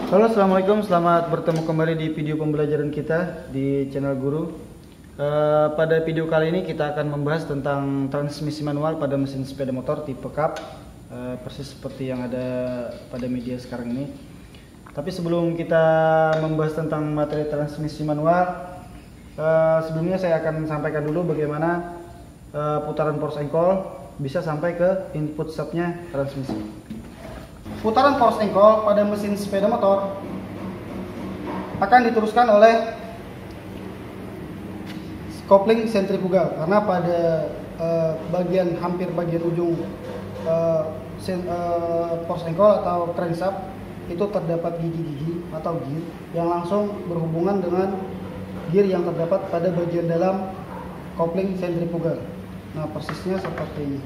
Halo, assalamualaikum. Selamat bertemu kembali di video pembelajaran kita di channel Guru. Pada video kali ini kita akan membahas tentang transmisi manual pada mesin sepeda motor tipe cup, persis seperti yang ada pada media sekarang ini. Tapi sebelum kita membahas tentang materi transmisi manual, sebelumnya saya akan sampaikan dulu bagaimana putaran force ankle bisa sampai ke input subnya transmisi. Putaran force ankle pada mesin sepeda motor akan diteruskan oleh kopling sentrifugal, karena pada hampir bagian ujung force ankle atau crankshaft itu terdapat gigi-gigi atau gear yang langsung berhubungan dengan gear yang terdapat pada bagian dalam kopling sentrifugal. Nah, persisnya seperti ini.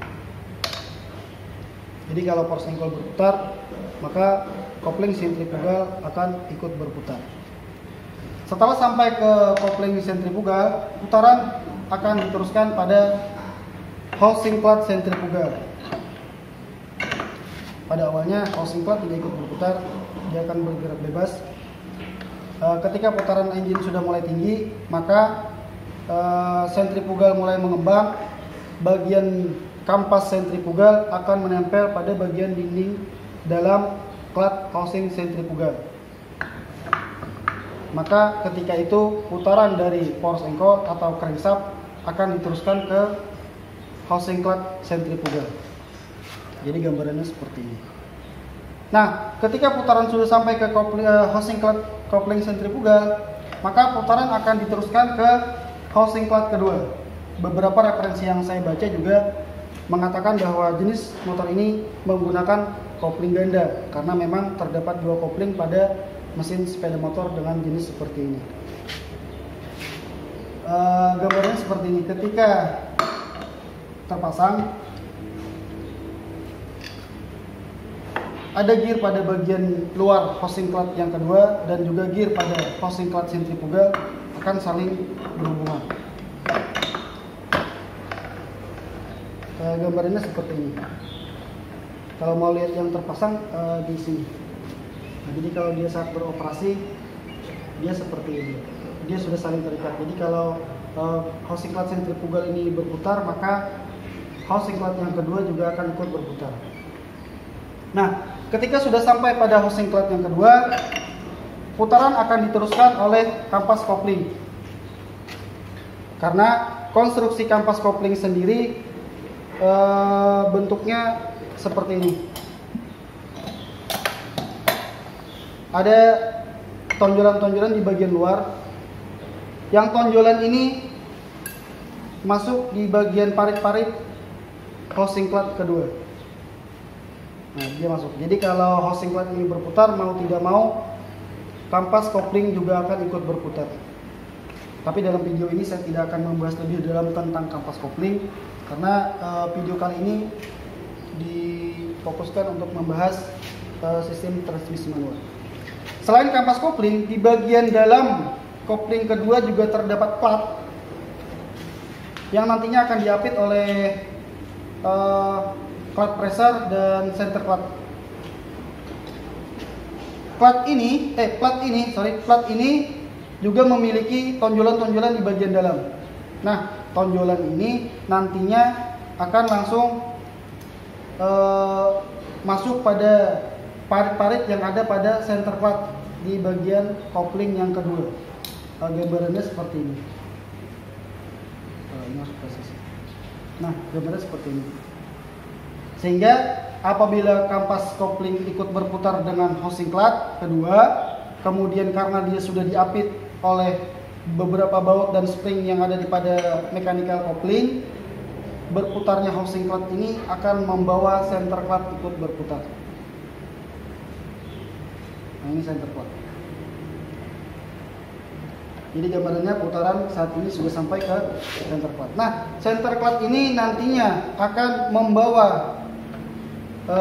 Jadi kalau force ankle berputar, maka kopling sentrifugal akan ikut berputar. Setelah sampai ke kopling sentrifugal, putaran akan diteruskan pada housing clutch sentrifugal. Pada awalnya housing clutch tidak ikut berputar, dia akan bergerak bebas. Ketika putaran engine sudah mulai tinggi, maka sentrifugal mulai mengembang. Bagian kampas sentrifugal akan menempel pada bagian dinding dalam clutch housing sentrifugal. Maka ketika itu putaran dari force ankle atau crankshaft akan diteruskan ke housing clutch sentrifugal. Jadi gambarannya seperti ini. Nah, ketika putaran sudah sampai ke housing clutch kopling sentrifugal, maka putaran akan diteruskan ke housing clutch kedua. Beberapa referensi yang saya baca juga mengatakan bahwa jenis motor ini menggunakan kopling ganda karena memang terdapat dua kopling pada mesin sepeda motor dengan jenis seperti ini. Gambarnya seperti ini. Ketika terpasang, ada gear pada bagian luar housing clutch yang kedua dan juga gear pada housing clutch sentrifugal akan saling berhubungan. Gambarnya seperti ini. Kalau mau lihat yang terpasang di sini. Nah, jadi kalau dia saat beroperasi, dia seperti ini. Dia sudah saling terikat. Jadi kalau housing clutch sentrifugal ini berputar, maka housing clutch yang kedua juga akan ikut berputar. Nah, ketika sudah sampai pada housing clutch yang kedua, putaran akan diteruskan oleh kampas kopling. Karena konstruksi kampas kopling sendiri bentuknya seperti ini. Ada tonjolan-tonjolan di bagian luar. Yang tonjolan ini masuk di bagian parit-parit housing clutch kedua. Nah, dia masuk. Jadi kalau housing clutch ini berputar, mau tidak mau kampas kopling juga akan ikut berputar. Tapi dalam video ini saya tidak akan membahas lebih dalam tentang kampas kopling, karena video kali ini difokuskan untuk membahas sistem transmisi manual. Selain kampas kopling, di bagian dalam kopling kedua juga terdapat plat yang nantinya akan diapit oleh clutch pressure dan center clutch. Plat ini juga memiliki tonjolan-tonjolan di bagian dalam. Nah, tonjolan ini nantinya akan langsung masuk pada parit-parit yang ada pada center clutch di bagian kopling yang kedua. Gambarannya seperti ini. Nah, gambarnya seperti ini. Sehingga apabila kampas kopling ikut berputar dengan housing clutch kedua, kemudian karena dia sudah diapit oleh beberapa baut dan spring yang ada di pada mechanical kopling, berputarnya housing clutch ini akan membawa center clutch ikut berputar. Nah, ini center clutch. Jadi gambarannya putaran saat ini sudah sampai ke center clutch. Nah, center clutch ini nantinya akan membawa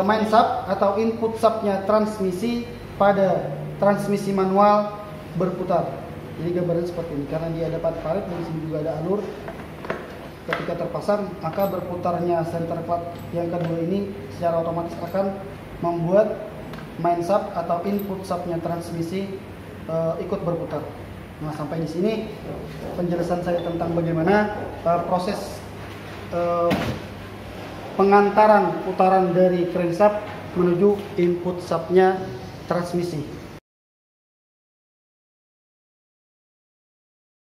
main sub atau input subnya transmisi pada transmisi manual berputar. Jadi gambarnya seperti ini. Karena dia dapat parit, di sini juga ada alur. Ketika terpasang, maka berputarnya center clutch yang kedua ini secara otomatis akan membuat main sub atau input subnya transmisi ikut berputar. Nah, sampai di sini penjelasan saya tentang bagaimana proses pengantaran putaran dari crankshaft menuju input subnya transmisi.